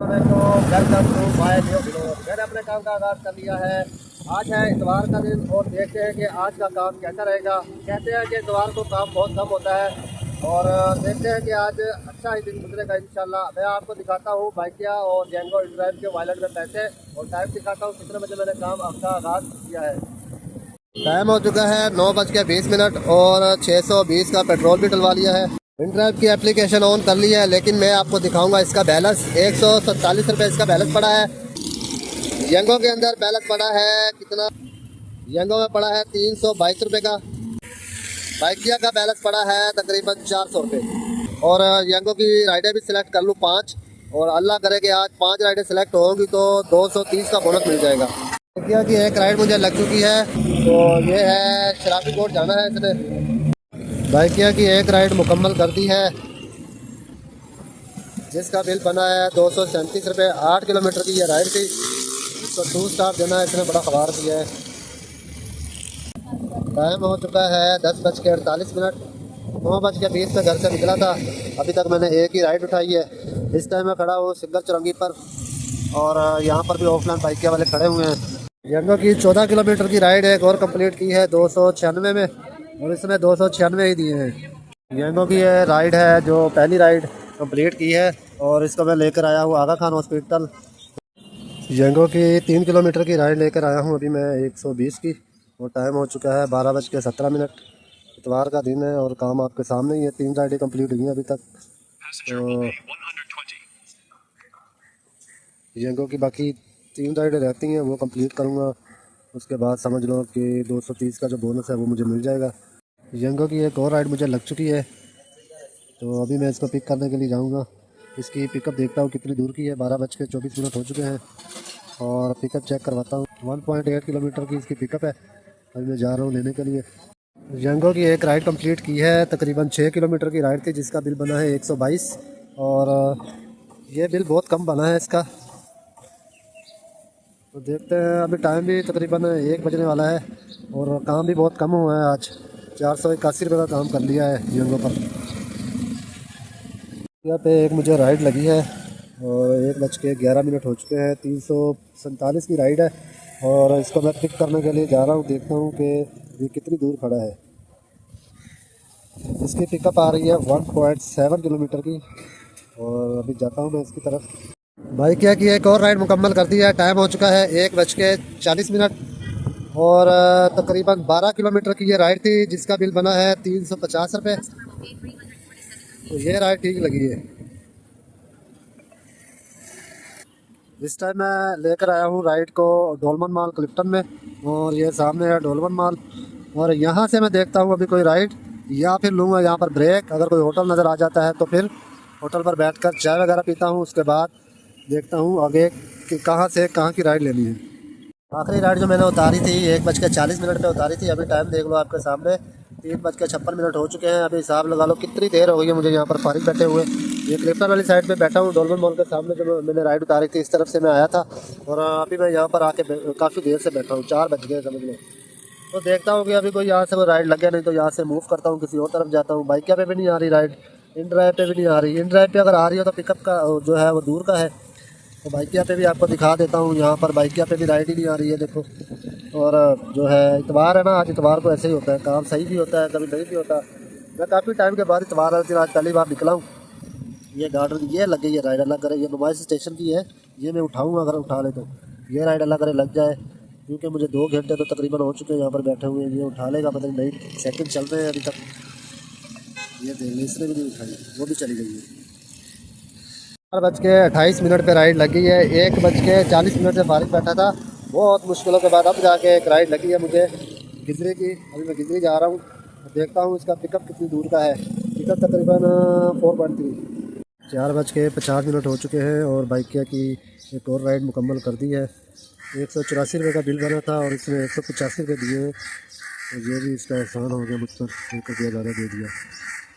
तो welcome to my new blog. मैंने अपने काम का आगाज़ कर लिया है। आज है इतवार का दिन और देखते हैं कि आज का काम कैसा रहेगा। कहते हैं कि इतवार को काम बहुत कम होता है और देखते हैं कि आज अच्छा ही दिन गुजरेगा इंशाल्लाह। मैं आपको दिखाता हूँ बाइकिया और जेंगो ड्राइव के वॉलेट में पैसे और टाइम दिखाता हूँ कितने बजे मैंने काम आपका आगाज़ किया है। टाइम हो चुका है 9:20 और 620 का पेट्रोल भी डलवा लिया है। InDrive की एप्लीकेशन ऑन कर ली है, लेकिन मैं आपको दिखाऊंगा इसका बैलेंस 147 रुपये इसका बैलेंस पड़ा है। जेंगो के अंदर बैलेंस पड़ा है कितना, जेंगो में पड़ा है 322 रुपये का। बाइकिया का बैलेंस पड़ा है तकरीबन 400 रुपये। और जेंगो की राइडें भी सिलेक्ट कर लूँ 5, और अल्लाह करे कि आज 5 राइडें सिलेक्ट होंगी तो 230 का बोनस मिल जाएगा। बाइकिया की एक राइड मुझे लग चुकी है, तो ये है शराबी कोट जाना है इसने। बाइकिया की एक राइड मुकम्मल कर दी है जिसका बिल बना है 237 रुपये। 8 किलोमीटर की ये राइड थी, इसको 2 स्टार देना है, इसने बड़ा खबार दिया है। टाइम हो चुका है 10:48। 9:20 में घर से निकला था, अभी तक मैंने एक ही राइड उठाई है। इस टाइम मैं खड़ा हूँ सिंगल चौरंगी पर और यहाँ पर भी ऑफलाइन बाइकिया वाले खड़े हुए हैं। जेंगो की 14 किलोमीटर की राइड एक और कंप्लीट की है 296 में, और इसने 296 ही दिए हैं। जेंगो की ये राइड है जो पहली राइड कंप्लीट की है, और इसको मैं लेकर आया हूँ आगा खान हॉस्पिटल। जेंगो की 3 किलोमीटर की राइड लेकर आया हूँ अभी मैं 120 की, और टाइम हो चुका है 12:17। इतवार का दिन है और काम आपके सामने ही है। 3 राइडें कंप्लीट हुई हैं अभी तक, तो जेंगो की बाकी 3 राइडें रहती हैं, वो कंप्लीट करूँगा। उसके बाद समझ लो कि 230 का जो बोनस है वो मुझे मिल जाएगा। जेंगो की एक और राइड मुझे लग चुकी है, तो अभी मैं इसको पिक करने के लिए जाऊंगा। इसकी पिकअप देखता हूँ कितनी दूर की है। 12:24 हो चुके हैं और पिकअप चेक करवाता हूँ। 1.8 किलोमीटर की इसकी पिकअप है। अभी मैं जा रहा हूँ लेने के लिए। जेंगो की एक राइड कंप्लीट की है, तकरीबन 6 किलोमीटर की राइड थी जिसका बिल बना है 122, और ये बिल बहुत कम बना है इसका। तो देखते हैं, अभी टाइम भी तकरीबन 1 बजने वाला है और काम भी बहुत कम हुआ है। आज 481 रुपये का काम कर लिया है जेंगो पर। यहाँ पे एक मुझे राइड लगी है और 1:11 हो चुके हैं। 347 की राइड है और इसको मैं पिक करने के लिए जा रहा हूँ। देखता हूँ कि ये कितनी दूर खड़ा है। इसकी पिकअप आ रही है 1.7 किलोमीटर की, और अभी जाता हूँ मैं इसकी तरफ। बाइकिया की एक और राइड मुकम्मल कर दी है। टाइम हो चुका है 1:40 और तकरीबन 12 किलोमीटर की ये राइड थी जिसका बिल बना है 350 रुपये। तो ये राइड ठीक लगी है। इस टाइम मैं लेकर आया हूँ राइड को डोलमन मॉल क्लिफ्टन में, और ये सामने है डोलमन मॉल। और यहाँ से मैं देखता हूँ अभी कोई राइड, या फिर लूँगा यहाँ पर ब्रेक। अगर कोई होटल नज़र आ जाता है तो फिर होटल पर बैठकर चाय वगैरह पीता हूँ। उसके बाद देखता हूँ आगे कि कहाँ से कहाँ की राइड लेनी है। आखिरी राइड जो मैंने उतारी थी 1:40 पे उतारी थी। अभी टाइम देख लो आपके सामने 3:56 हो चुके हैं। अभी हिसाब लगा लो कितनी देर हो गई है मुझे यहाँ पर फारिग बैठे हुए। ये क्लिफ्टन वाली साइड पे बैठा हूँ डोलमन मॉल के सामने। जो मैंने राइड उतारी थी इस तरफ से मैं आया था, और अभी मैं यहाँ पर आके काफ़ी देर से बैठा हूँ। 4 बज गए समझ लो। तो देखता हूँ कि अभी कोई यहाँ से वो राइड लग गया, नहीं तो यहाँ से मूव करता हूँ, किसी और तरफ जाता हूँ। बाइकिया पे भी नहीं आ रही राइड, InDrive पे भी नहीं आ रही। InDrive पे अगर आ रही हो तो पिकअप का जो है वो दूर का है। तो बाइकिया पे भी आपको दिखा देता हूँ। यहाँ पर बाइकिया पे भी राइड ही नहीं आ रही है देखो। और जो है इतवार है ना, आज इतवार को ऐसे ही होता है, काम सही भी होता है कभी नहीं भी होता। मैं काफ़ी टाइम के बाद इतवार वाले दिन आज पहली बार निकला हूँ। ये गार्डन ये लग गई है राइड, अल्लाह करे ये नुमाइश स्टेशन की है। ये मैं उठाऊँगा, अगर उठा ले तो ये राइड अल्लाह करे लग जाए, क्योंकि मुझे 2 घंटे तो तकरीबन हो चुके हैं यहाँ पर बैठे हुए। ये उठा लेगा, पता नहीं सेकंड चल रहे हैं अभी तक। ये देख ली, इसने भी नहीं उठाई, वो भी चली गई है। 4:28 पे राइड लगी है। 1:40 से फारिग बैठा था, बहुत मुश्किलों के बाद अब जाके एक राइड लगी है मुझे गिजरी की। अभी मैं गिजरी जा रहा हूँ, देखता हूँ इसका पिकअप कितनी दूर का है। पिकअप तकरीबन 4.3। 4:50 हो चुके हैं और बाइकिया की एक और राइड मुकम्मल कर दी है। 184 रुपये का बिल बना था और इसने 185 रुपये दिए हैं। तो ये भी इसका एहसान हो गया मुझ पर, 1 रुपया ज़्यादा दे दिया।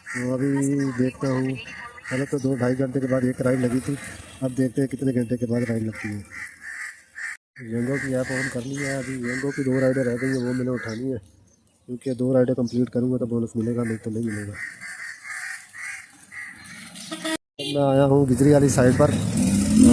तो अभी देखता हूँ, पहले तो 2-2.5 घंटे के बाद एक राइड लगी थी, अब देखते हैं कितने घंटे के बाद राइड लगती है। जेंगो की ऐप ऑन कर ली है। अभी जेंगो की 2 राइडें रह गई हैं, वो मैंने उठानी है, क्योंकि 2 राइडें कंप्लीट करूँगा तो बोनस मिलेगा, नहीं तो नहीं मिलेगा। मैं आया हूँ गिजरी वाली साइड पर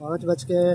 5:58،